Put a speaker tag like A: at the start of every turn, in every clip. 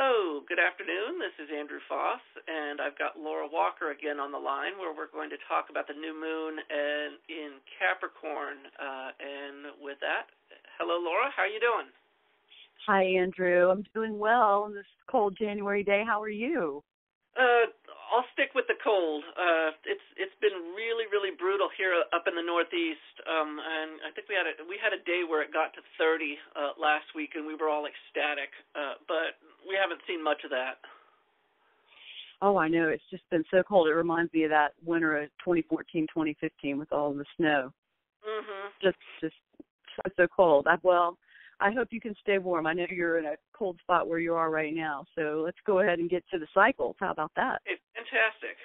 A: Hello, good afternoon. This is Andrew Foss, and I've got Laura Walker again on the line, where we're going to talk about the new moon in Capricorn. And with that, hello, Laura. How are you doing?
B: Hi, Andrew. I'm doing well on this cold January day. How are you?
A: I'll stick with the cold. It's been really, really brutal here up in the Northeast, and I think we had a day where it got to 30 last week, and we were all ecstatic. But we haven't seen much of that.
B: Oh, I know. It's just been so cold. It reminds me of that winter of 2014, 2015 with all the snow. Just so cold. I hope you can stay warm. I know you're in a cold spot where you are right now, so let's go ahead and get to the cycles. How about that?
A: It's fantastic.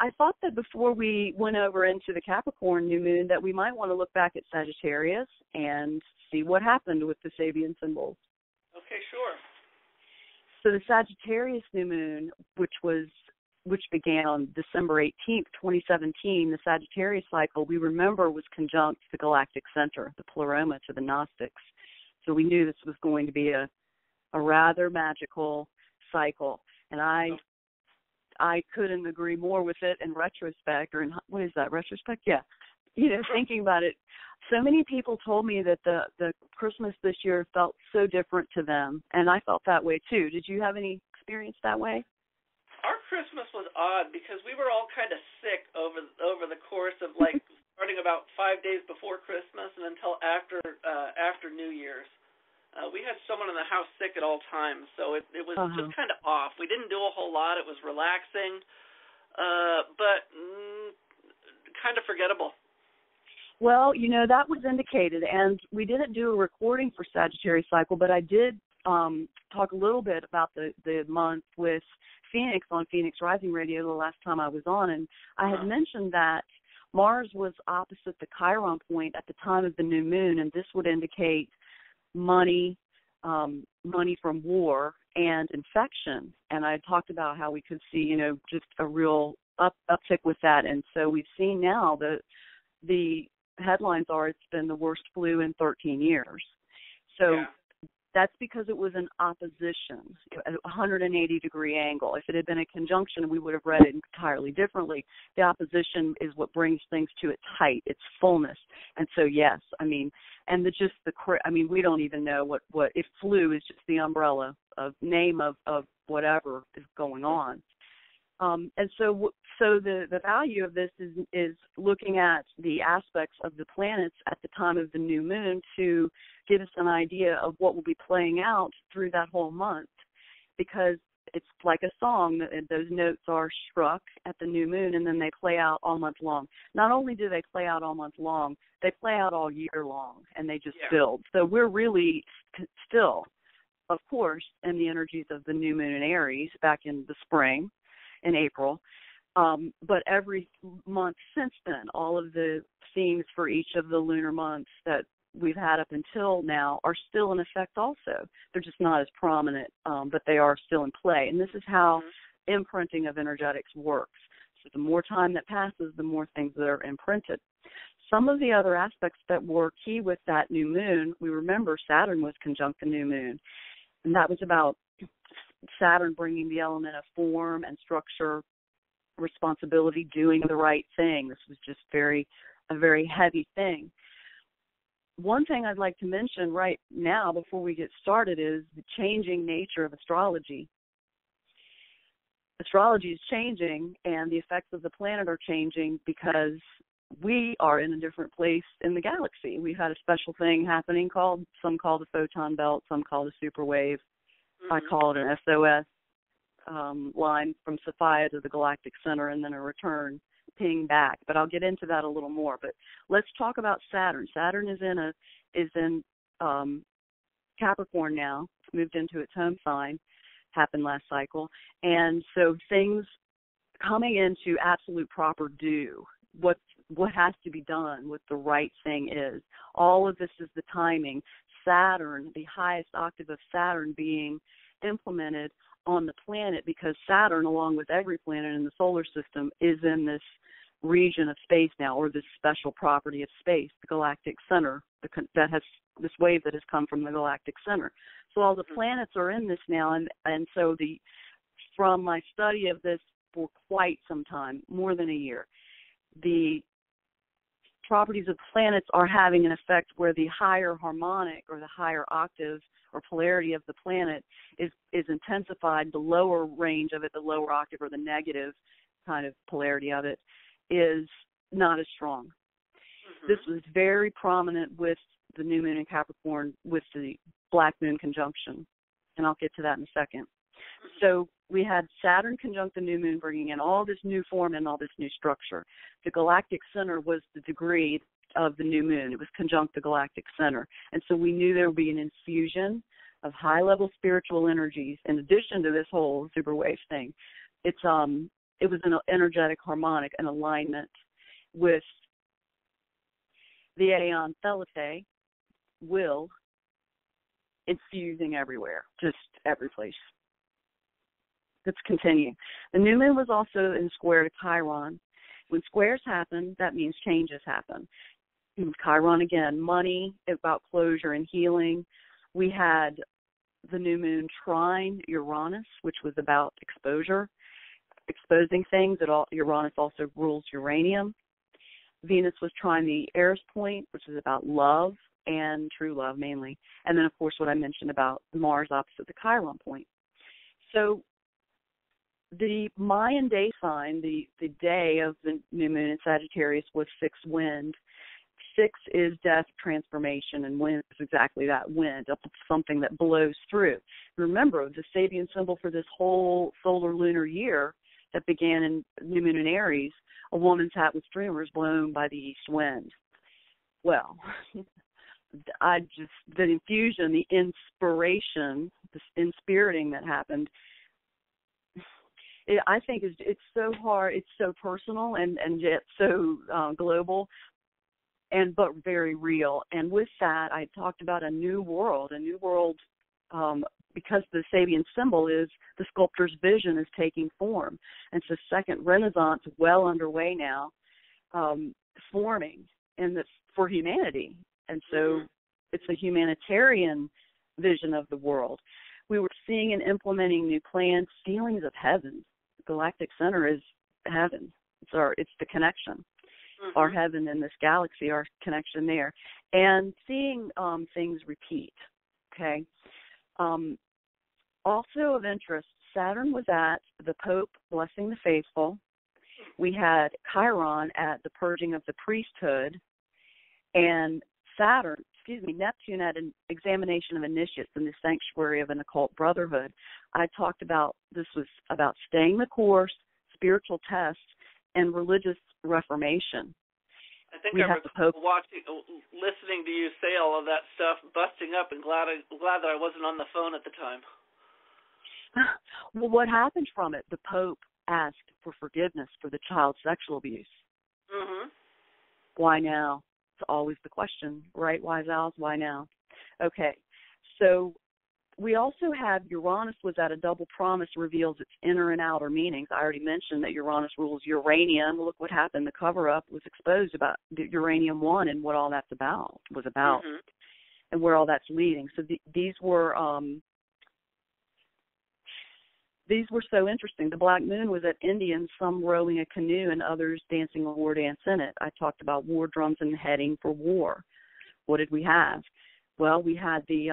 B: I thought that before we went over into the Capricorn new moon that we might want to look back at Sagittarius and see what happened with the Sabian symbols.
A: Okay, sure.
B: So the Sagittarius new moon, which began on December 18th, 2017, the Sagittarius cycle, we remember was conjunct the galactic center, the pleroma to the Gnostics. So we knew this was going to be a rather magical cycle. And I couldn't agree more with it in retrospect, or in, what is that, retrospect? Yeah. Thinking about it, so many people told me that the Christmas this year felt so different to them, and I felt that way too. Did you have any experience that way?
A: Our Christmas was odd because we were all kind of sick over the course of starting about 5 days before Christmas and until after New Year's. We had someone in the house sick at all times, so it was just kind of off. We didn't do a whole lot. It was relaxing, but kind of forgettable.
B: Well, that was indicated, and we didn't do a recording for Sagittarius cycle, but I did talk a little bit about the month with Phoenix on Phoenix Rising Radio the last time I was on, and I had mentioned that Mars was opposite the Chiron point at the time of the new moon, and this would indicate money from war and infection. And I talked about how we could see, just a real uptick with that. And so we've seen now that the headlines are it's been the worst flu in 13 years. So that's because it was an opposition, a 180-degree angle. If it had been a conjunction, we would have read it entirely differently. The opposition is what brings things to its height, its fullness. And so, yes, we don't even know what if flu is just the umbrella of name of whatever is going on. And so the value of this is looking at the aspects of the planets at the time of the new moon to give us an idea of what will be playing out through that whole month, because it's like a song. Those notes are struck at the new moon, and then they play out all month long. Not only do they play out all month long, they play out all year long, and they just build. So we're really still, of course, in the energies of the new moon in Aries back in the spring, in April, but every month since then, all of the themes for each of the lunar months that we've had up until now are still in effect also. They're just not as prominent, but they are still in play. And this is how imprinting of energetics works. So the more time that passes, the more things that are imprinted. Some of the other aspects that were key with that new moon, we remember Saturn was conjunct the new moon, and that was about Saturn bringing the element of form and structure, responsibility, doing the right thing. This was just a very heavy thing. One thing I'd like to mention right now before we get started is the changing nature of astrology. Astrology is changing, and the effects of the planet are changing because we are in a different place in the galaxy. We've had a special thing happening some call the photon belt, some call the super wave. I call it an SOS line from Sophia to the galactic center, and then a return ping back. But I'll get into that a little more. But let's talk about Saturn. Saturn is in Capricorn now. It's moved into its home sign. Happened last cycle, and so things coming into absolute proper due. What has to be done, what the right thing is. All of this is the timing. Saturn, the highest octave of Saturn being implemented on the planet, because Saturn, along with every planet in the solar system, is in this region of space now, or this special property of space, the galactic center, that has this wave that has come from the galactic center. So all the planets are in this now, and so from my study of this for quite some time, more than a year, the properties of planets are having an effect where the higher harmonic or the higher octave or polarity of the planet is intensified. The lower range of it, the lower octave or the negative kind of polarity of it, is not as strong. Mm-hmm. This was very prominent with the new moon in Capricorn with the black moon conjunction, and I'll get to that in a second. Mm-hmm. So we had Saturn conjunct the new moon, bringing in all this new form and all this new structure. The galactic center was the degree of the new moon. It was conjunct the galactic center. And so we knew there would be an infusion of high-level spiritual energies in addition to this whole superwave thing. It was an energetic harmonic, an alignment with the Aeon Thelete will infusing everywhere, just every place. Let's continue. The new moon was also in square to Chiron. When squares happen, that means changes happen. Chiron again, money, about closure and healing. We had the new moon trine Uranus, which was about exposure, exposing things. Uranus also rules uranium. Venus was trine the Eris point, which is about love and true love mainly. And then, of course, what I mentioned about Mars opposite the Chiron point. So the Mayan day sign, the day of the new moon in Sagittarius, was 6 wind. 6 is death, transformation, and wind is exactly that, wind, something that blows through. Remember, the Sabian symbol for this whole solar lunar year that began in new moon in Aries, a woman's hat with streamers blown by the east wind. Well, the infusion, the inspiration, this inspiriting that happened, I think it's so hard, it's so personal and yet so global, but very real. And with that, I talked about a new world, because the Sabian symbol is the sculptor's vision is taking form. And it's the second Renaissance well underway now, forming for humanity. And so it's a humanitarian vision of the world. We were seeing and implementing new plans, feelings of heaven. The galactic center is heaven. It's the connection. Mm-hmm. Our heaven in this galaxy, our connection there. And seeing things repeat, okay? Also of interest, Saturn was at the Pope blessing the faithful. We had Chiron at the purging of the priesthood, and Neptune at an examination of initiates in the sanctuary of an occult brotherhood. I talked about this was about staying the course, spiritual tests, and religious reformation.
A: I think I was listening to you say all of that stuff, busting up, and glad that I wasn't on the phone at the time.
B: Well, what happened from it? The Pope asked for forgiveness for the child sexual abuse. Mm-hmm. Why now? It's always the question, right? Wise owls, why now? Okay, so we also have Uranus was at a double promise, reveals its inner and outer meanings. I already mentioned that Uranus rules uranium. Look what happened. The cover-up was exposed about the uranium-1 and what all that's was about, mm-hmm. and where all that's leading. So these were so interesting. The black moon was at Indians, some rowing a canoe and others dancing a war dance in it. I talked about war drums and heading for war. What did we have? Well, we had the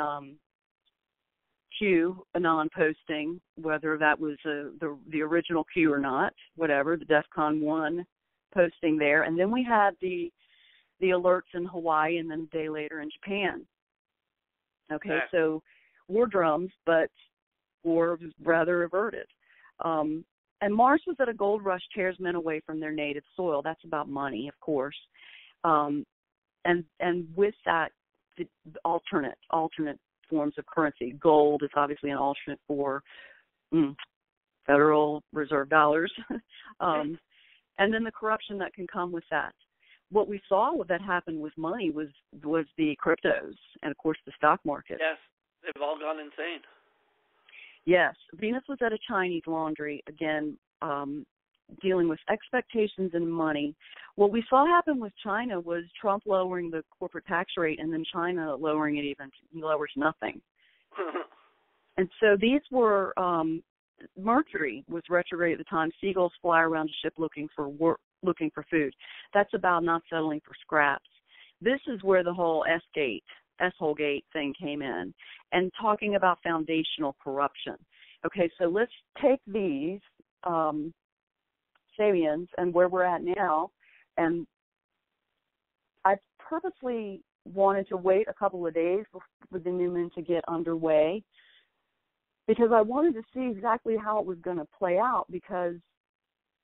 B: QAnon posting, whether that was the original Q or not, whatever, the DEFCON 1 posting there. And then we had the alerts in Hawaii and then a day later in Japan. Okay, so war drums, but war was rather averted. And Mars was at a gold rush, tears men away from their native soil. That's about money, of course. And with that, the alternate forms of currency. Gold is obviously an alternate for Federal Reserve dollars. And then the corruption that can come with that. What we saw that happened with money was the cryptos and, of course, the stock market.
A: Yes, they've all gone insane.
B: Yes, Venus was at a Chinese laundry. Again, dealing with expectations and money. What we saw happen with China was Trump lowering the corporate tax rate, and then China lowering it even lowers nothing. And so these were Mercury was retrograde at the time. Seagulls fly around a ship looking for food. That's about not settling for scraps. This is where the whole S-hole gate thing came in, and talking about foundational corruption. Okay, so let's take these Sabians and where we're at now, and I purposely wanted to wait a couple of days for the new moon to get underway, because I wanted to see exactly how it was going to play out, because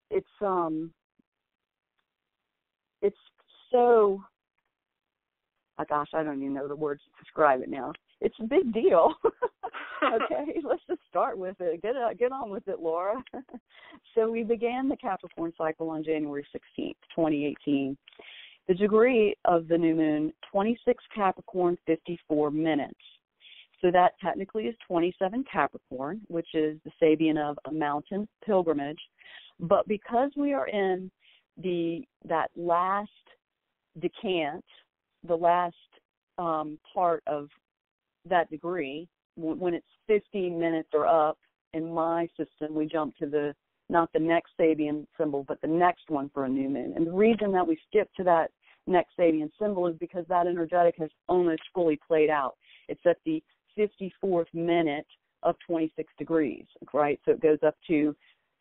B: it's so, oh gosh, I don't even know the words to describe it now. It's a big deal. Okay, let's just start with it. Get on with it, Laura. So we began the Capricorn cycle on January 16th, 2018. The degree of the new moon, 26 Capricorn, 54 minutes. So that technically is 27 Capricorn, which is the Sabian of a mountain pilgrimage. But because we are in that last decant, the last part of that degree, when it's 15 minutes or up, in my system, we jump to not the next Sabian symbol, but the next one for a new moon. And the reason that we skip to that next Sabian symbol is because that energetic has almost fully played out. It's at the 54th minute of 26 degrees, right? So it goes up to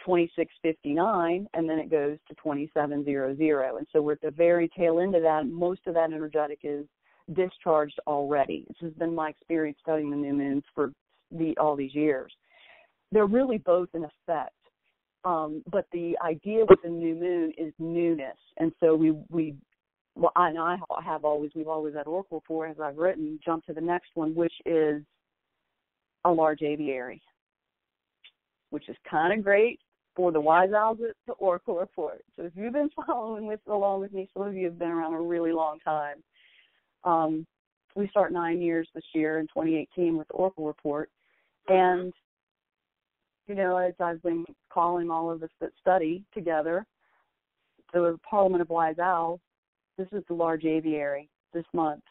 B: 26:59, and then it goes to 27:00. And so we're at the very tail end of that. Most of that energetic is discharged already. This has been my experience studying the new moons for all these years. They're really both in effect. But the idea with the new moon is newness. And so we've always had Oracle for, as I've written, jump to the next one, which is a large aviary, which is kind of great for the Wise Owls at the Oracle Report. So if you've been following along with me, some of you have been around a really long time. We start 9 years this year in 2018 with the Oracle Report. And, as I've been calling all of us that study together, the Parliament of Wise Owls, this is the large aviary this month.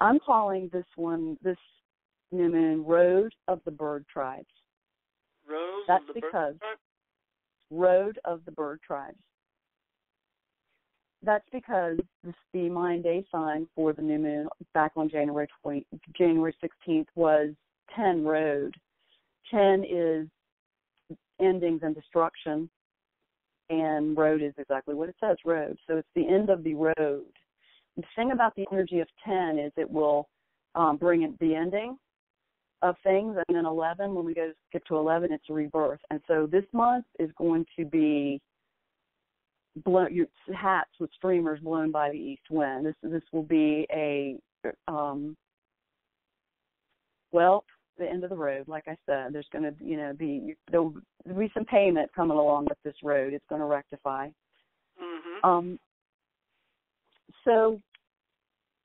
B: I'm calling this new moon Road of the Bird Tribes. Road of the Bird Tribes. That's because the Mayan day sign for the new moon back on January 16th was 10 road. 10 is endings and destruction, and road is exactly what it says, road. So it's the end of the road. The thing about the energy of 10 is it will bring in the ending of things, and then 11, when we get to 11, it's a rebirth. And so this month is going to be your hats with streamers blown by the east wind. This will be the end of the road. Like I said, there's going to there'll be some payment coming along with this road. It's going to rectify. Mm-hmm. So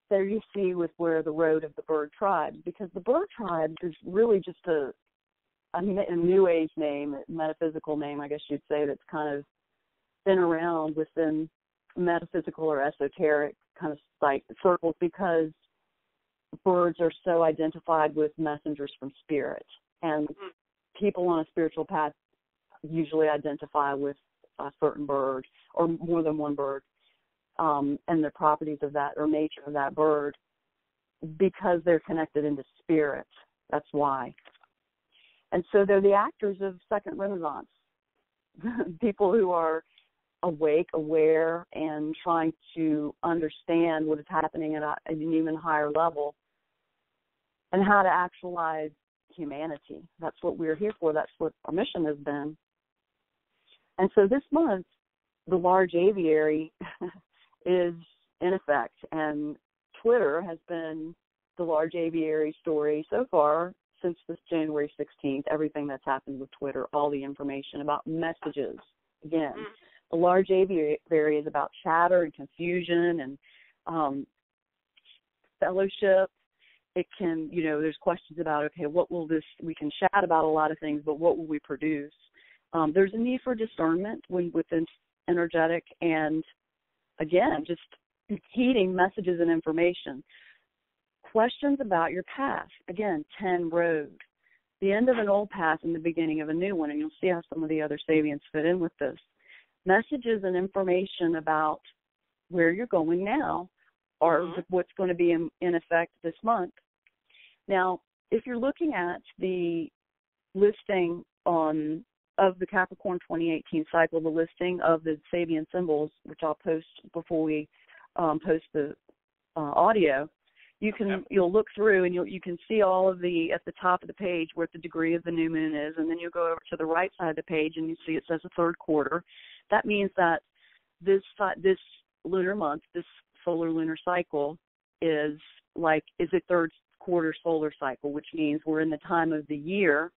B: there you see with where the Road of the Bird Tribes, because the Bird Tribes is really just a new age name, a metaphysical name, I guess you'd say, that's kind of been around within metaphysical or esoteric kind of circles, because birds are so identified with messengers from spirit, and people on a spiritual path usually identify with a certain bird or more than one bird, and the properties of that or nature of that bird, because they're connected into spirit. That's why. And so they're the actors of Second Renaissance, people who are awake, aware, and trying to understand what is happening at an even higher level and how to actualize humanity. That's what we're here for. That's what our mission has been. And so this month, the large aviary is in effect, and Twitter has been the large aviary story so far since this January 16th, everything that's happened with Twitter, all the information about messages. Again, the large aviary is about chatter and confusion and fellowship. It can, there's questions about, okay, what will we can chat about a lot of things, but what will we produce? There's a need for discernment within energetic, and again, just heeding messages and information. Questions about your past. Again, 10 road. The end of an old path and the beginning of a new one, and you'll see how some of the other Sabians fit in with this. Messages and information about where you're going now, or what's going to be in effect this month. Now, if you're looking at the listing of the Capricorn 2018 cycle, the listing of the Sabian symbols, which I'll post before we post the audio, you'll look through and you can see all of at the top of the page where the degree of the new moon is, and then you'll go over to the right side of the page and you see it says the third quarter. That means that this lunar month, this solar lunar cycle is a third quarter solar cycle, which means we're in the time of the year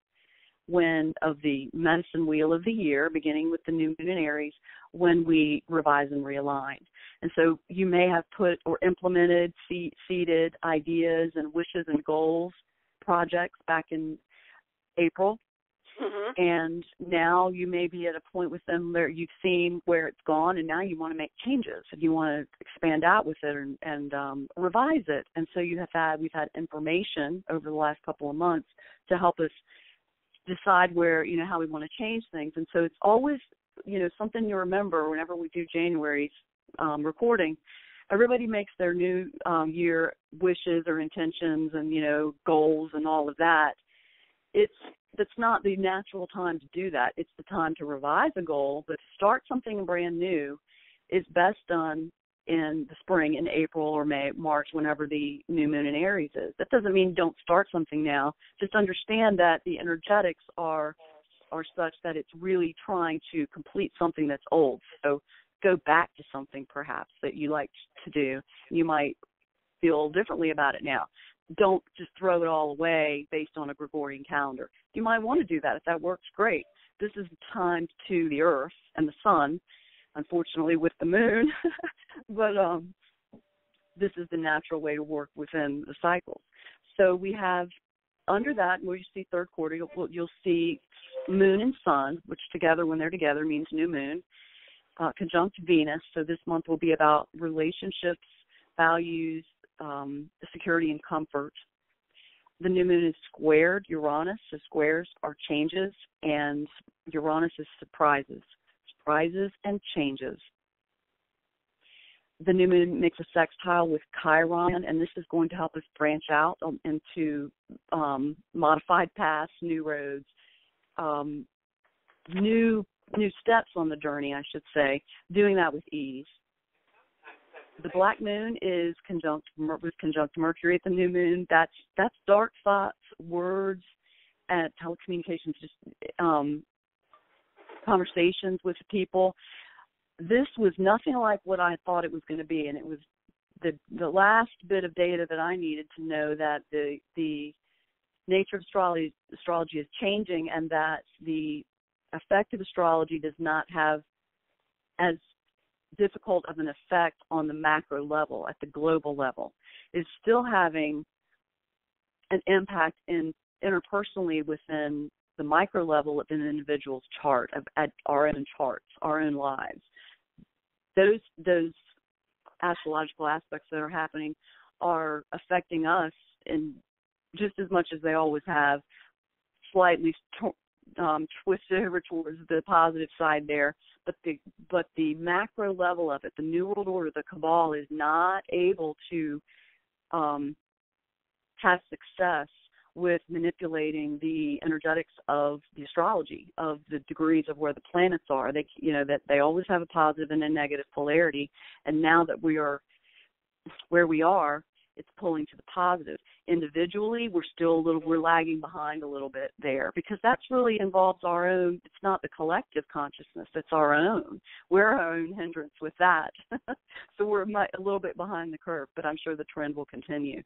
B: of the medicine wheel of the year, beginning with the new moon in Aries, when we revise and realign. And so you may have put or implemented seeded ideas and wishes and goals, projects back in April. And now you may be at a point with them where you've seen where it's gone, and now you want to make changes and you want to expand out with it and revise it. And so we've had information over the last couple of months to help us decide where, how we want to change things. And so it's always, something you remember whenever we do January's recording. Everybody makes their new year wishes or intentions and, goals and all of that. That's not the natural time to do that. It's the time to revise a goal, but to start something brand new is best done in the spring, in April or May, March, whenever the new moon in Aries is. That doesn't mean don't start something now. Just understand that the energetics are such that it's really trying to complete something that's old. So go back to something perhaps that you liked to do. You might feel differently about it now. Don't just throw it all away based on a Gregorian calendar. You might want to do that. If that works, great. This is the time to the Earth and the Sun, unfortunately with the Moon, but this is the natural way to work within the cycles. So we have, under that, where you see third quarter, you'll see Moon and Sun, which together, when they're together, means new moon, conjunct Venus. So this month will be about relationships, values, security and comfort. The new moon is squared Uranus, so squares are changes, and Uranus is surprises and changes. The new moon makes a sextile with Chiron, and this is going to help us branch out into modified paths, new roads, new steps on the journey, I should say, doing that with ease. The black moon is conjunct Mercury at the new moon. That's dark thoughts, words, and telecommunications, just conversations with people. This was nothing like what I thought it was going to be, and it was the last bit of data that I needed to know that the nature of astrology is changing, and that the effective astrology does not have as difficult of an effect on the macro level, at the global level. It's still having an impact interpersonally within the micro level of an individual's chart, at our own charts, our own lives. Those astrological aspects that are happening are affecting us in just as much as they always have, slightly twisted over towards the positive side there, but the macro level of it, the New World Order, the Cabal, is not able to have success with manipulating the energetics of the astrology, of the degrees of where the planets are. That they always have a positive and a negative polarity, and now that we are where we are, it's pulling to the positive. Individually, we're lagging behind a little bit there, because that's really involves our own. It's not the collective consciousness; it's our own. We're our own hindrance with that. So we're a little bit behind the curve, but I'm sure the trend will continue.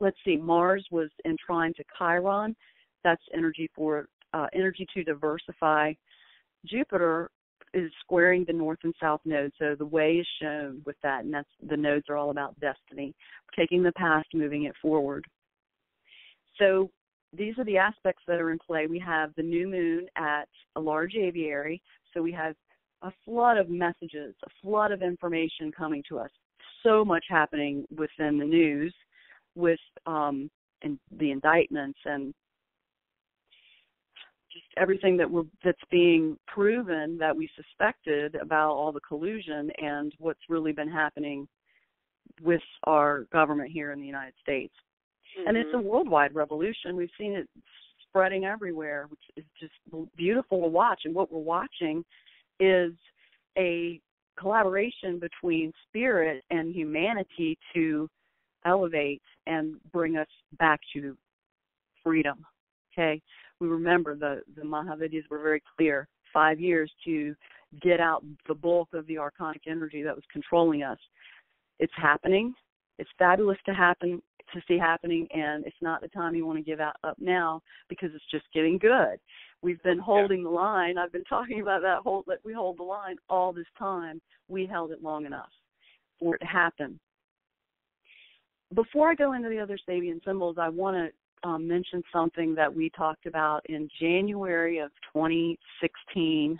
B: Let's see. Mars was in trine to Chiron. That's energy to diversify. Jupiter is squaring the north and south nodes, so the way is shown with that, and that's the nodes are all about destiny, taking the past, moving it forward. So these are the aspects that are in play. We have the new moon at a large aviary, so we have a flood of messages, a flood of information coming to us. So much happening within the news with and the indictments and just everything that's being proven that we suspected about all the collusion and what's really been happening with our government here in the United States. Mm-hmm. And it's a worldwide revolution. We've seen it spreading everywhere, which is just beautiful to watch. And what we're watching is a collaboration between spirit and humanity to elevate and bring us back to freedom. Okay? We remember the Mahavidyas were very clear, 5 years to get out the bulk of the archonic energy that was controlling us. It's happening. It's fabulous to see happening, and it's not the time you want to give up now because it's just getting good. We've been holding the line. I've been talking about that we hold the line all this time. We held it long enough for it to happen. Before I go into the other Sabian symbols, I want to mention something that we talked about in January of 2016,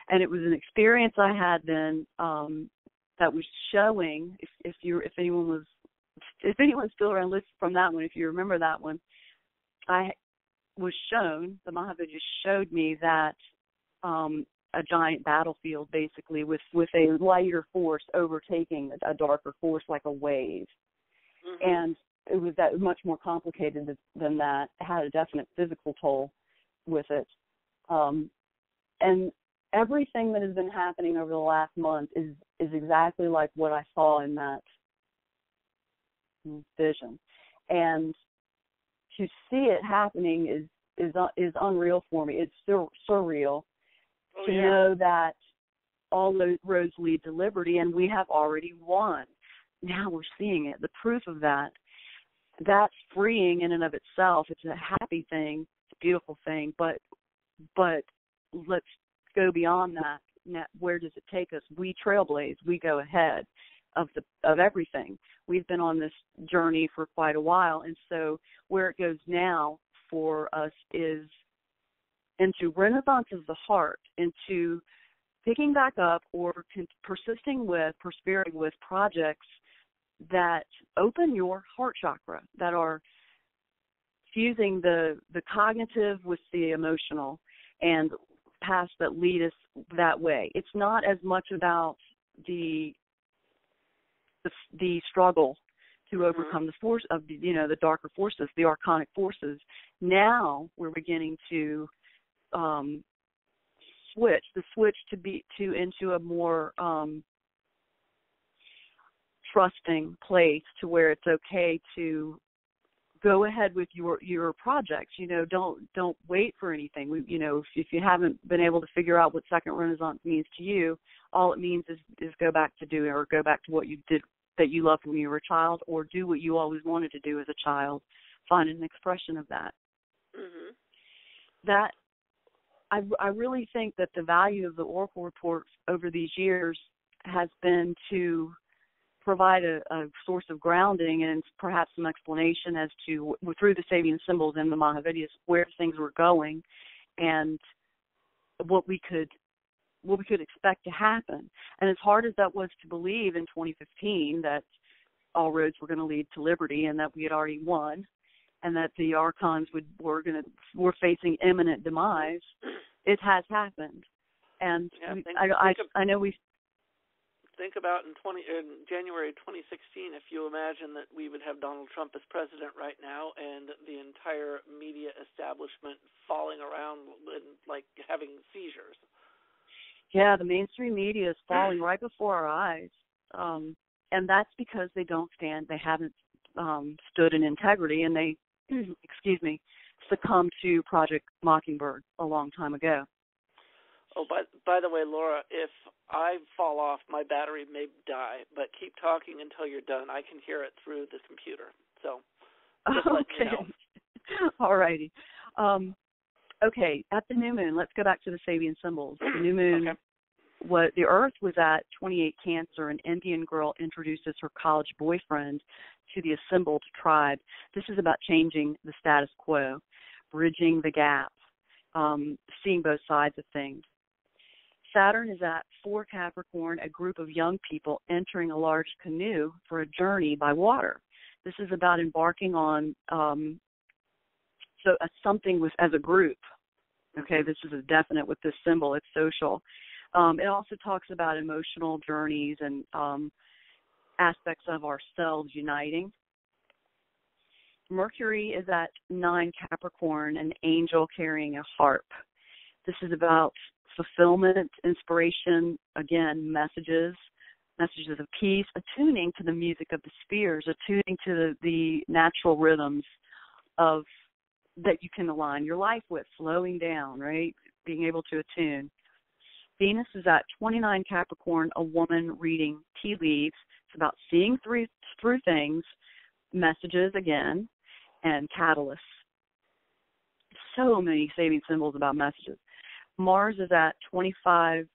B: and it was an experience I had then that was showing. If anyone's still around, listen from that one. If you remember that one, I was shown, the Mahavidya showed me that a giant battlefield, basically, with a lighter force overtaking a darker force like a wave, and it was much more complicated than that. It had a definite physical toll with it. And everything that has been happening over the last month is exactly like what I saw in that vision. And to see it happening is unreal for me. It's still surreal to know that all those roads lead to liberty, and we have already won. Now we're seeing it. The proof of that's freeing in and of itself. It's a happy thing. It's a beautiful thing. But let's go beyond that. Now, where does it take us? We trailblaze. We go ahead of everything. We've been on this journey for quite a while, and so where it goes now for us is into renaissance of the heart, into picking back up or persisting with, persevering with projects that open your heart chakra, that are fusing the cognitive with the emotional and paths that lead us that way. It's not as much about the struggle to overcome the force of the darker forces, the archonic forces. Now we're beginning to switch into a more trusting place, to where it's okay to go ahead with your projects. Don't wait for anything. If you haven't been able to figure out what second renaissance means to you, all it means is go back to doing, or go back to what you did that you loved when you were a child, or do what you always wanted to do as a child. Find an expression of that. That I really think that the value of the Oracle reports over these years has been to provide a source of grounding and perhaps some explanation as to, through the Sabian symbols and the Mahavidyas, where things were going and what we could expect to happen. And as hard as that was to believe in 2015, that all roads were going to lead to liberty and that we had already won, and that the archons were facing imminent demise, it has happened. And I know we
A: think about in January 2016, if you imagine that we would have Donald Trump as president right now, and the entire media establishment falling around and like having seizures.
B: Yeah, the mainstream media is falling right before our eyes, and that's because they haven't stood in integrity, and they, succumbed to Project Mockingbird a long time ago.
A: Oh, by the way, Laura, if I fall off, my battery may die, but keep talking until you're done. I can hear it through the computer, so just let me know.
B: All righty. Okay, at the new moon, let's go back to the Sabian symbols. The new moon what the Earth was at 28 Cancer, an Indian girl introduces her college boyfriend to the assembled tribe. This is about changing the status quo, bridging the gap, seeing both sides of things. Saturn is at 4 Capricorn, a group of young people entering a large canoe for a journey by water. This is about embarking on something as a group. Okay, this is a definite with this symbol. It's social. It also talks about emotional journeys and aspects of ourselves uniting. Mercury is at 9 Capricorn, an angel carrying a harp. This is about fulfillment, inspiration, again, messages of peace, attuning to the music of the spheres, attuning to the natural rhythms of that you can align your life with, slowing down, right? Being able to attune. Venus is at 29 Capricorn, a woman reading tea leaves. It's about seeing through things, messages again, and catalysts. So many saving symbols about messages. Mars is at 25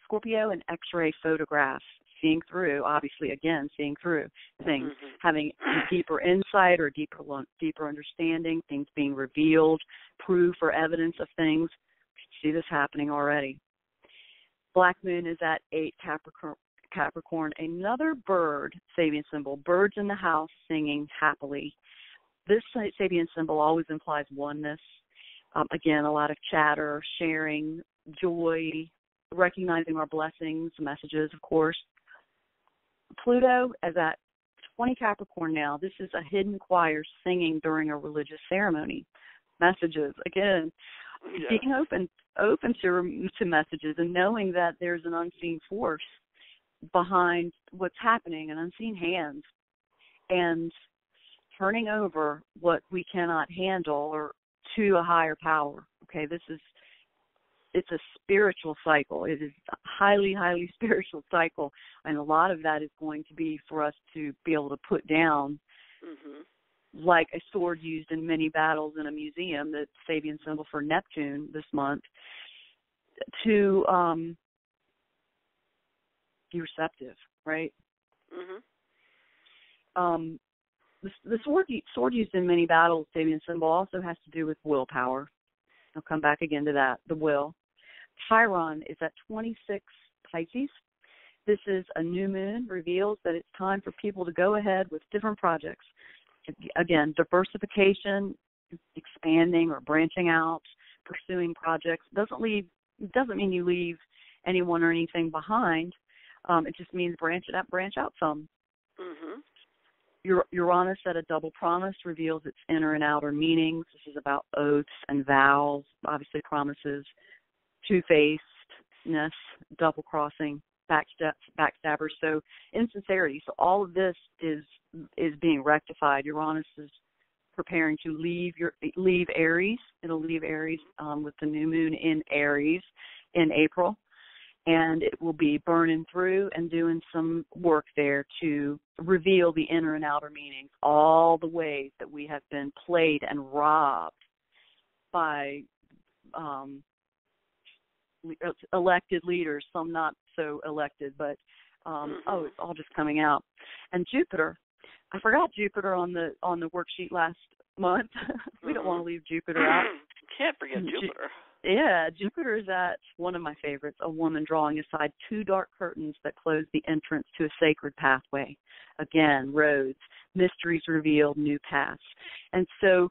B: Scorpio, an X-ray photograph, seeing through, obviously, again, seeing through things, having deeper insight or deeper understanding, things being revealed, proof or evidence of things. See this happening already. Black Moon is at 8 Capricorn, another bird Sabian symbol, birds in the house singing happily. This Sabian symbol always implies oneness. Again, a lot of chatter, sharing, joy, recognizing our blessings, messages, of course. Pluto is at 20 Capricorn now. This is a hidden choir singing during a religious ceremony. Messages, again, being open to messages and knowing that there's an unseen force behind what's happening, an unseen hand, and turning over what we cannot handle or to a higher power. Okay, it's a spiritual cycle. It is a highly, highly spiritual cycle, and a lot of that is going to be for us to be able to put down, like a sword used in many battles in a museum, the Sabian symbol for Neptune this month, to be receptive, right? The sword used in many battles, Sabian symbol, also has to do with willpower. I'll come back again to that, the will. Chiron is at 26 Pisces. This is a new moon, reveals that it's time for people to go ahead with different projects. Again, diversification, expanding or branching out, pursuing projects. Doesn't mean you leave anyone or anything behind. It just means branch out some. Uranus at a double promise reveals its inner and outer meanings. This is about oaths and vows, obviously promises, two-facedness, double-crossing, backstabbers, so insincerity. So all of this is being rectified. Uranus is preparing to leave Aries. It'll leave Aries with the new moon in Aries in April. And it will be burning through and doing some work there to reveal the inner and outer meanings, all the ways that we have been played and robbed by elected leaders, some not so elected, but it's all just coming out. And Jupiter, I forgot Jupiter on the worksheet last month. We don't want to leave Jupiter out.
A: Can't forget Jupiter.
B: Yeah, Jupiter is at one of my favorites, a woman drawing aside two dark curtains that close the entrance to a sacred pathway. Again, roads, mysteries revealed, new paths. And so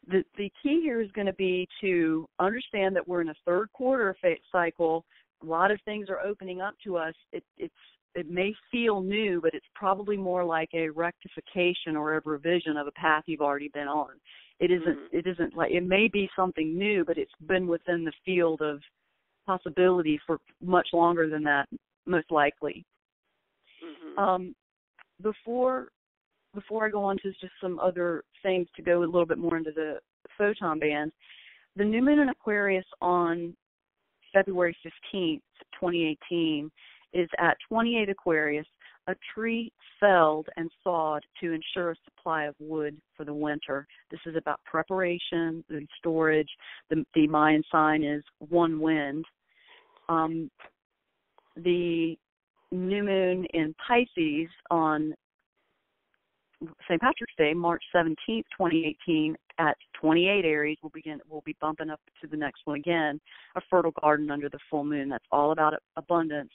B: the key here is going to be to understand that we're in a third quarter cycle. A lot of things are opening up to us. It may feel new, but it's probably more like a rectification or a revision of a path you've already been on. It isn't like, it may be something new, but it's been within the field of possibility for much longer than that, most likely. Before I go on to just some other things to go a little bit more into the photon band, the new moon in Aquarius on February 15th, 2018, is at 28 Aquarius, a tree felled and sawed to ensure a supply of wood for the winter. This is about preparation, the storage. The Mayan sign is one wind. the new moon in Pisces on St. Patrick's Day, March 17th, 2018, at 28 Aries. We'll be bumping up to the next one again, a fertile garden under the full moon. That's all about abundance.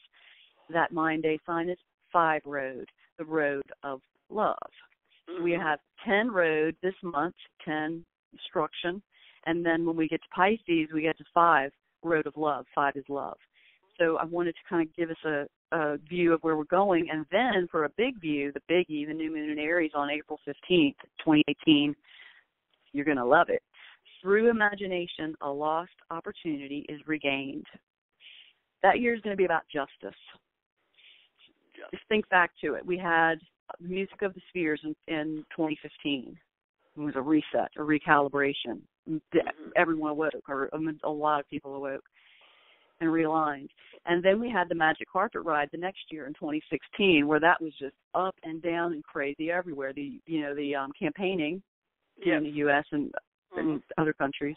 B: That Mayan day sign is 5 road, the road of love. So we have 10 road this month, 10 instruction, and then when we get to Pisces, we get to 5, road of love. 5 is love. So I wanted to kind of give us a view of where we're going, and then for a big view, the biggie, the new moon in Aries on April 15th, 2018, you're going to love it. Through imagination, a lost opportunity is regained. That year is going to be about justice. Just think back to it. We had Music of the Spheres in 2015. It was a reset, a recalibration. Everyone awoke, or a lot of people awoke and realigned. And then we had the Magic Carpet Ride the next year in 2016, where that was just up and down and crazy everywhere. The campaigning in the U.S. and other countries.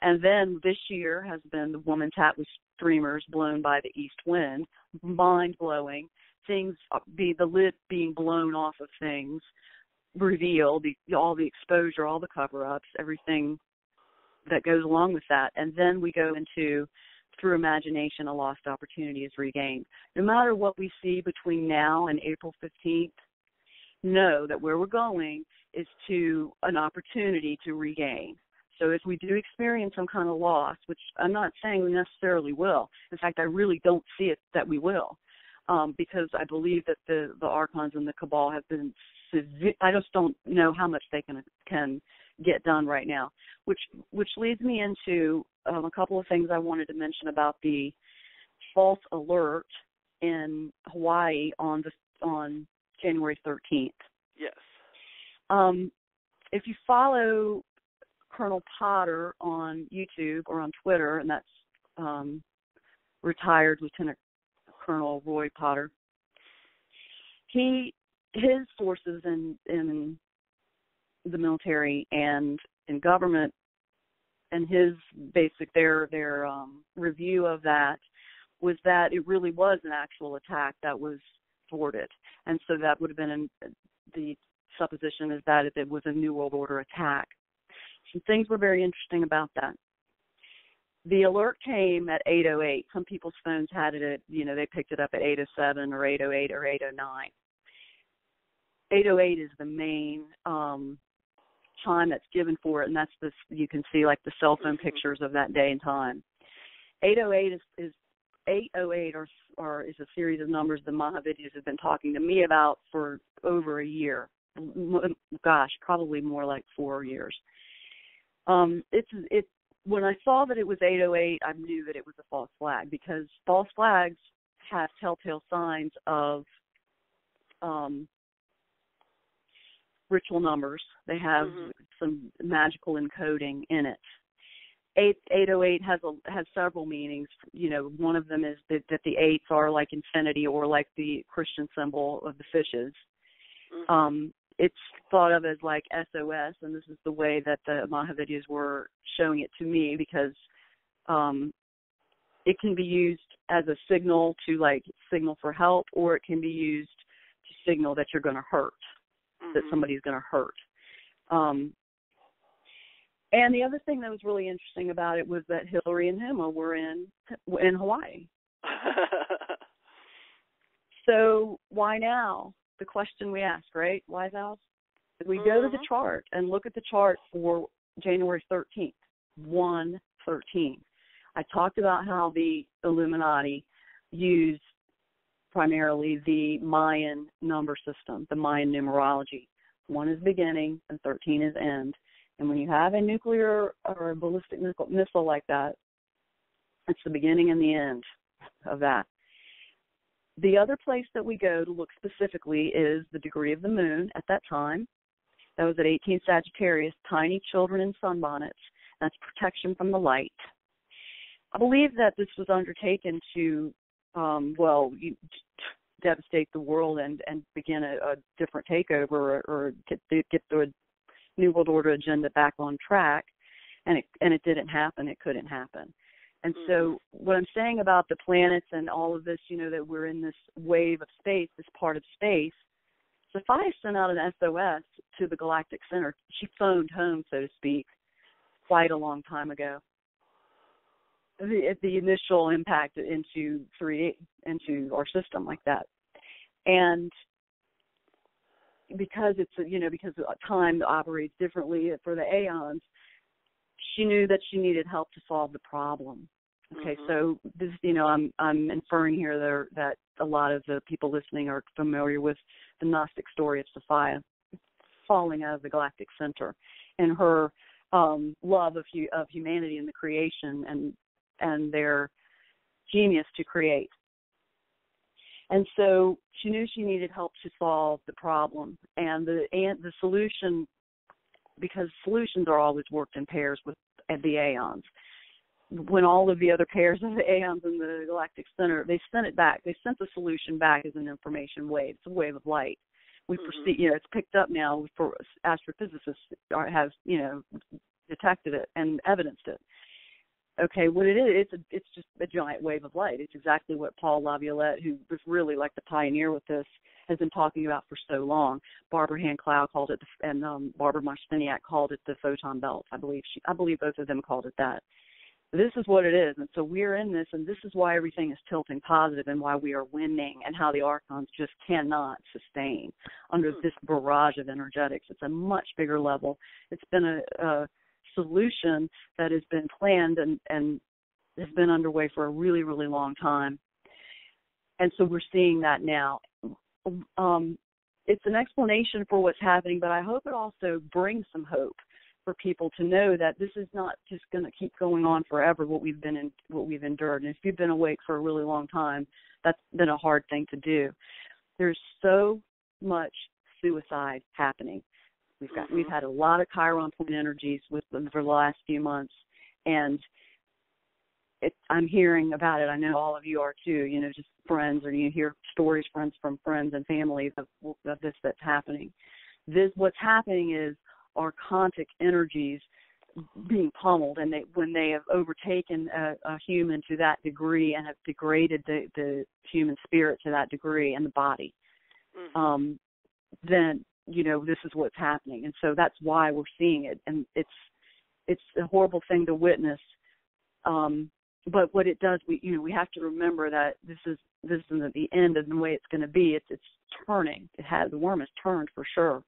B: And then this year has been the Woman Tap with Streamers blown by the east wind, mind-blowing. Things, the lid being blown off of things, reveal all the exposure, all the cover-ups, everything that goes along with that. And then we go into, through imagination, a lost opportunity is regained. No matter what we see between now and April 15th, know that where we're going is to an opportunity to regain. So if we do experience some kind of loss, which I'm not saying we necessarily will, in fact, I really don't see it that we will, because I believe that the archons and the cabal have been severe. I just don't know how much they can get done right now, which leads me into a couple of things I wanted to mention about the false alert in Hawaii on January 13th.
A: Yes.
B: If you follow Col Potter on YouTube or on Twitter, and that's retired Lieutenant Colonel Roy Potter, his sources in the military and in government, and his basic their review of that was that it really was an actual attack that was thwarted, and so that would have been the supposition is that it was a New World Order attack. Some things were very interesting about that. The alert came at 8:08. Some people's phones had it at, they picked it up at 8:07 or 8:08 or 8:09. 8:08 is the main time that's given for it, and that's you can see like the cell phone pictures of that day and time. 8:08 is 808 or is a series of numbers the Mahavidyas have been talking to me about for over a year. Gosh, probably more like 4 years. When I saw that it was 808, I knew that it was a false flag, because false flags have telltale signs of ritual numbers. They have some magical encoding in it. 808 has several meanings. One of them is that the 8s are like infinity, or like the Christian symbol of the fishes. It's thought of as like SOS, and this is the way that the Mahavidyas were showing it to me, because it can be used as a signal to signal for help, or it can be used to signal that you're going to hurt, that somebody's going to hurt. And the other thing that was really interesting about it was that Hillary and Hema were in Hawaii. So why now? The question we ask, right, Wise Owls? We go to the chart and look at the chart for January 13th, 113. I talked about how the Illuminati used primarily the Mayan number system, the Mayan numerology. 1 is beginning and 13 is end. And when you have a nuclear or a ballistic missile like that, it's the beginning and the end of that. The other place that we go to look specifically is the degree of the moon at that time. That was at 18 Sagittarius, tiny children in sunbonnets. That's protection from the light. I believe that this was undertaken to, devastate the world and begin a different takeover, or get the New World Order agenda back on track. And it didn't happen. It couldn't happen. And so what I'm saying about the planets and all of this, that we're in this wave of space, this part of space, Sophia sent out an SOS to the galactic center. She phoned home, so to speak, quite a long time ago. The initial impact into 3D, into our system like that. And because because time operates differently for the aeons, she knew that she needed help to solve the problem. Okay, so this, I'm inferring here that a lot of the people listening are familiar with the Gnostic story of Sophia falling out of the galactic center and her love of humanity and the creation and their genius to create. And so she knew she needed help to solve the problem, and the solution, because solutions are always worked in pairs with the aeons. When all of the other pairs of the aeons in the galactic center, they sent it back. They sent the solution back as an information wave. It's a wave of light. We perceive, it's picked up now for astrophysicists have, detected it and evidenced it. Okay, what it is, it's just a giant wave of light. It's exactly what Paul LaViolette, who was really like the pioneer with this, has been talking about for so long. Barbara Hand-Clow called it, and Barbara Marciniak called it the photon belt. I believe both of them called it that. This is what it is, and so we're in this, and this is why everything is tilting positive and why we are winning and how the archons just cannot sustain under this barrage of energetics. It's a much bigger level. It's been a solution that has been planned and has been underway for a really, really long time. And so we're seeing that now. It's an explanation for what's happening, but I hope it also brings some hope for people to know that this is not just going to keep going on forever, what we've endured. And if you've been awake for a really long time, that's been a hard thing to do. There's so much suicide happening. We've had a lot of Chiron point energies with them for the last few months, and I'm hearing about it. I know all of you are too. Just friends, or you hear stories from friends and families of this that's happening. What's happening is archontic energies being pummeled, and when they have overtaken a human to that degree and have degraded the human spirit to that degree and the body, then this is what's happening. And so that's why we're seeing it, and it's a horrible thing to witness. But what it does, we have to remember that this isn't at the end of the way it's going to be. It's turning. The worm has turned for sure.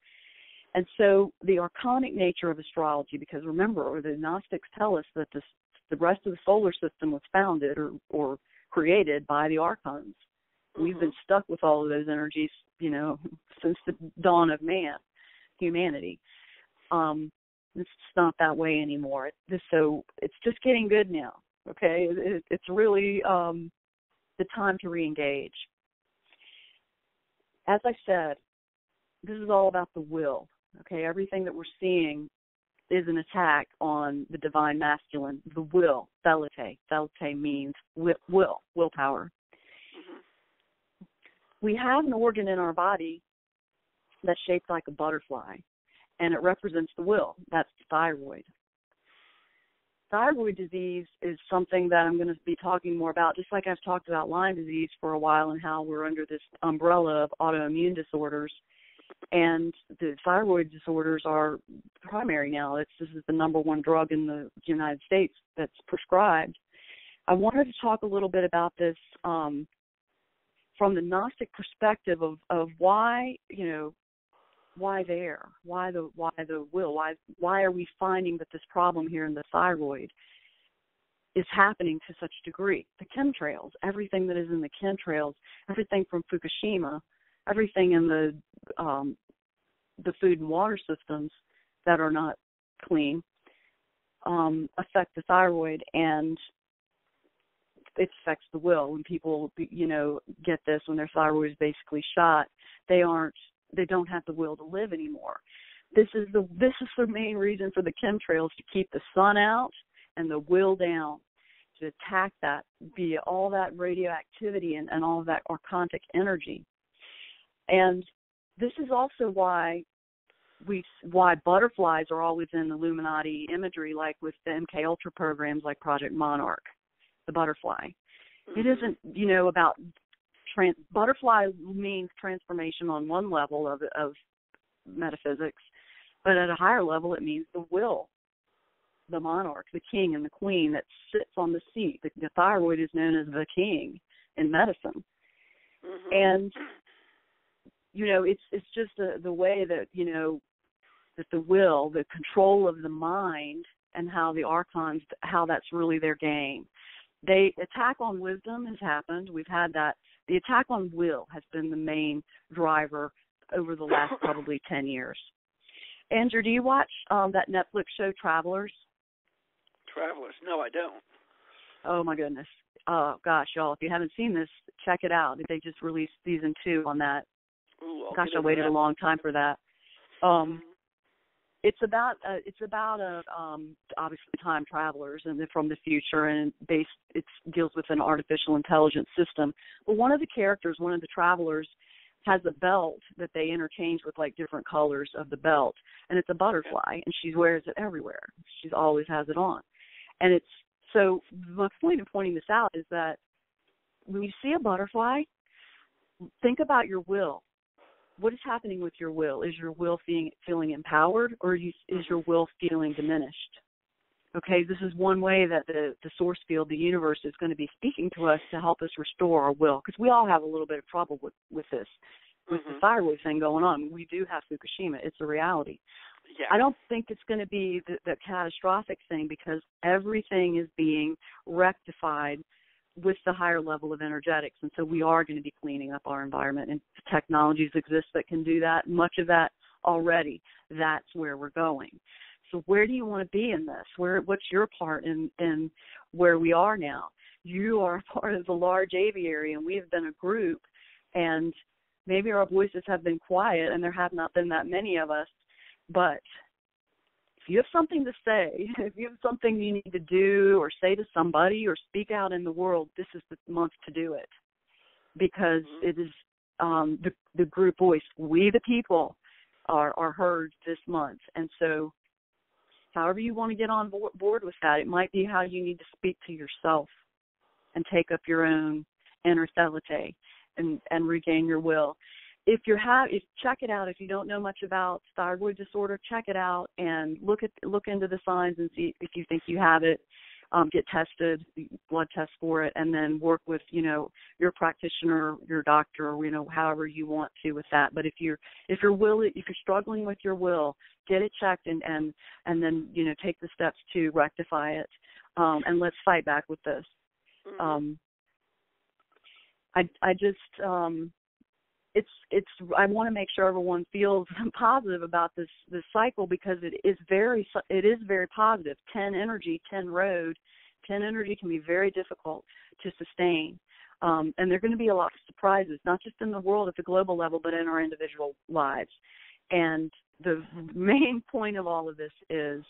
B: And so the archonic nature of astrology, because remember, the Gnostics tell us that the rest of the solar system was founded or created by the archons. We've been stuck with all of those energies, since the dawn of humanity. It's not that way anymore. So it's just getting good now. Okay, it's really the time to reengage. As I said, this is all about the will. Okay, everything that we're seeing is an attack on the divine masculine, the will, thelete. Thelete means willpower. We have an organ in our body that's shaped like a butterfly, and it represents the will. That's the thyroid. Thyroid disease is something that I'm going to be talking more about, just like I've talked about Lyme disease for a while and how we're under this umbrella of autoimmune disorders. And the thyroid disorders are primary now. This is the number one drug in the United States that's prescribed. I wanted to talk a little bit about this from the Gnostic perspective of why, why the will, why are we finding that this problem here in the thyroid is happening to such a degree? The chemtrails, everything that is in the chemtrails, everything from Fukushima, everything in the food and water systems that are not clean affect the thyroid, and it affects the will. When people, get this, when their thyroid is basically shot, they don't have the will to live anymore. This is the main reason for the chemtrails, to keep the sun out and the will down, to attack that via all that radioactivity and all of that archontic energy. And this is also why butterflies are always in Illuminati imagery, like with the MK Ultra programs like Project Monarch. the butterfly. It isn't, about butterfly means transformation on one level of metaphysics, but at a higher level it means the will, the monarch, the king and the queen that sits on the seat. The thyroid is known as the king in medicine. And, it's just the way that, that the will, the control of the mind and how the archons, how that's really their game. The attack on wisdom has happened. We've had that. The attack on will has been the main driver over the last probably 10 years. Andrew, do you watch that Netflix show Travelers?
A: Travelers? No, I don't.
B: Oh, my goodness. Oh, gosh, y'all, if you haven't seen this, check it out. They just released season 2 on that.
A: Ooh,
B: gosh, I waited a long time for that. It's about obviously time travelers and they're from the future, and it deals with an artificial intelligence system. But one of the characters, one of the travelers, has a belt that they interchange with like different colors of the belt, and it's a butterfly, and she wears it everywhere. She always has it on, and it's so. My point in pointing this out is that when you see a butterfly, think about your will. What is happening with your will? Is your will feeling empowered, or is your will feeling diminished? Okay, this is one way that the source field, the universe, is going to be speaking to us to help us restore our will, because we all have a little bit of trouble with this, with the thyroid thing going on. We do have Fukushima. It's a reality. Yeah. I don't think it's going to be the catastrophic thing, because everything is being rectified with the higher level of energetics, and so we are going to be cleaning up our environment, and technologies exist that can do that, much of that already. That's where we're going. So where do you want to be in this? What's your part in where we are now? You are part of the large aviary, and we have been a group, and maybe our voices have been quiet, and there have not been that many of us, but if you have something to say, if you have something you need to do or say to somebody or speak out in the world, this is the month to do it, because it is the group voice. We the people are heard this month. And so however you want to get on board with that, it might be how you need to speak to yourself and take up your own inner celete and regain your will. If check it out. If you don't know much about thyroid disorder, check it out and look into the signs and see if you think you have it. Get tested, blood test for it, and then work with your practitioner, your doctor, or however you want to with that. But if you're struggling with your will, get it checked and then take the steps to rectify it. And let's fight back with this. I want to make sure everyone feels positive about this cycle, because it is very positive. 10 energy, 10 road, 10 energy can be very difficult to sustain. And there are going to be a lot of surprises, not just in the world at the global level, but in our individual lives. And the main point of all of this is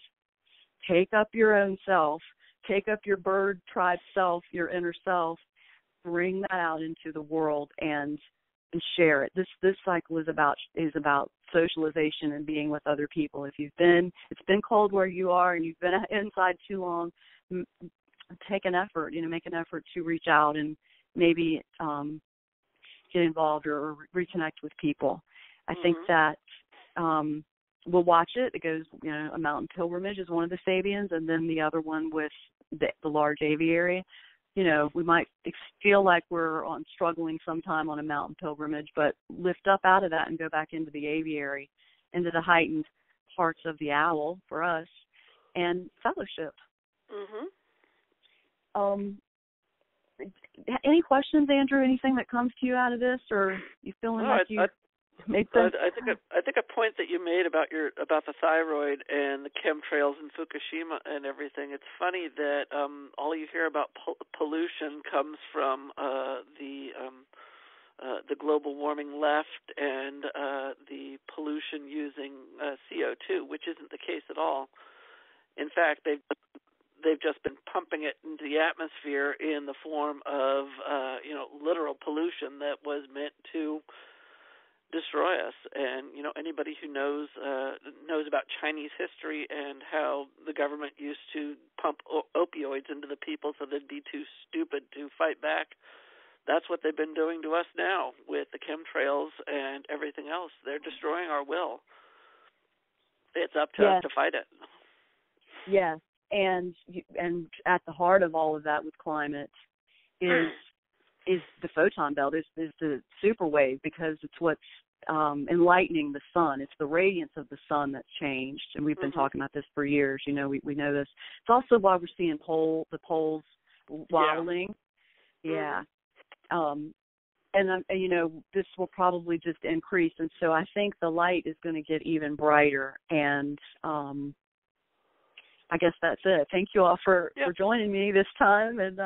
B: take up your own self, take up your bird tribe self, your inner self, bring that out into the world and share it. This cycle is about socialization and being with other people. If it's been cold where you are and you've been inside too long, take an effort, make an effort to reach out and maybe get involved or reconnect with people. I think that we'll watch it. It goes, a mountain pilgrimage is one of the Sabians, and then the other one with the large aviary. We might feel like we're struggling sometime on a mountain pilgrimage, but lift up out of that and go back into the aviary, into the heightened parts of the owl for us, and fellowship. Any questions, Andrew? Anything that comes to you out of this, or you feeling like you made sense?
A: I think a point that you made about the thyroid and the chemtrails in Fukushima and everything. It's funny that all you hear about pollution comes from the global warming left and the pollution using CO2, which isn't the case at all. In fact, they've just been pumping it into the atmosphere in the form of literal pollution that was meant to destroy us. And anybody who knows about Chinese history and how the government used to pump opioids into the people so they'd be too stupid to fight back, that's what they've been doing to us now with the chemtrails and everything else. They're destroying our will. It's up to us to fight it.
B: Yes, and at the heart of all of that with climate is the photon belt, is the super wave, because it's what's enlightening the sun. It's the radiance of the sun that's changed, and we've been talking about this for years. We know this. It's also why we're seeing the poles wobbling. Yeah. And this will probably just increase, and so I think the light is going to get even brighter. And I guess that's it. Thank you all for joining me this time. And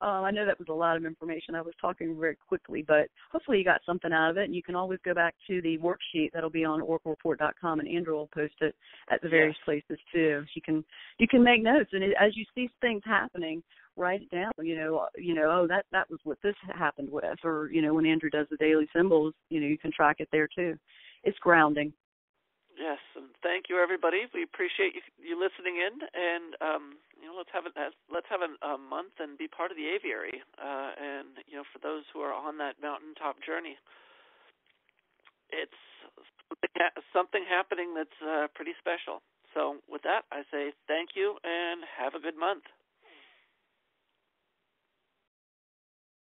B: I know that was a lot of information. I was talking very quickly, but hopefully you got something out of it. And you can always go back to the worksheet that'll be on oraclereport.com, and Andrew will post it at the various places too. You can make notes, and as you see things happening, write it down. That was what this happened with, or when Andrew does the daily symbols, you can track it there too. It's grounding.
A: Yes, and thank you, everybody. We appreciate you listening in, and let's have a month and be part of the aviary. And for those who are on that mountaintop journey, it's something happening that's pretty special. So with that, I say thank you and have a good month.